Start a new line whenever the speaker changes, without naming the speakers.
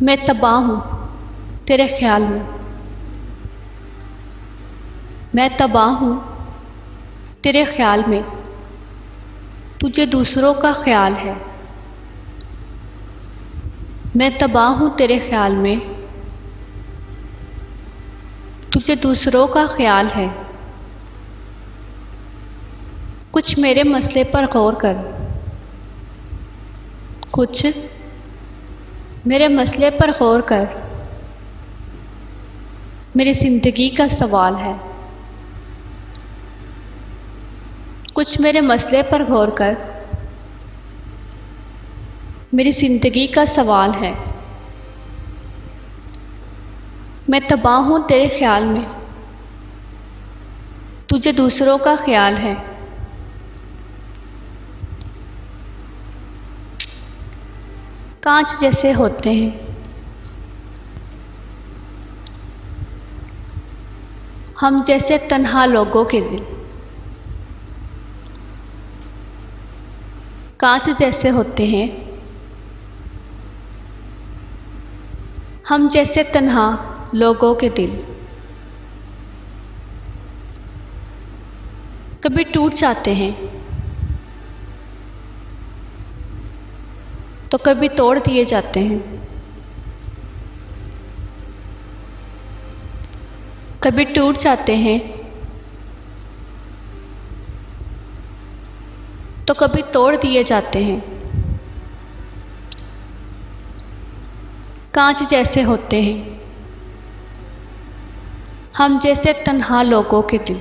मैं तबाह हूँ तेरे ख्याल में। मैं तबाह हूँ तेरे ख्याल में। तुझे दूसरों का ख्याल है। मैं तबाह हूँ तेरे ख्याल में। तुझे दूसरों का ख्याल है। कुछ मेरे मसले पर गौर कर। कुछ मेरे मसले पर गौर कर। मेरी ज़िंदगी का सवाल है। कुछ मेरे मसले पर गौर कर। मेरी ज़िंदगी का सवाल है। मैं तबाह हूँ तेरे ख्याल में। तुझे दूसरों का ख्याल है। कांच जैसे होते हैं हम जैसे तन्हा लोगों के दिल। कांच जैसे होते हैं हम जैसे तन्हा लोगों के दिल। कभी टूट जाते हैं तो कभी तोड़ दिए जाते हैं। कभी टूट जाते हैं तो कभी तोड़ दिए जाते हैं। कांच जैसे होते हैं हम जैसे तन्हा लोगों के दिल।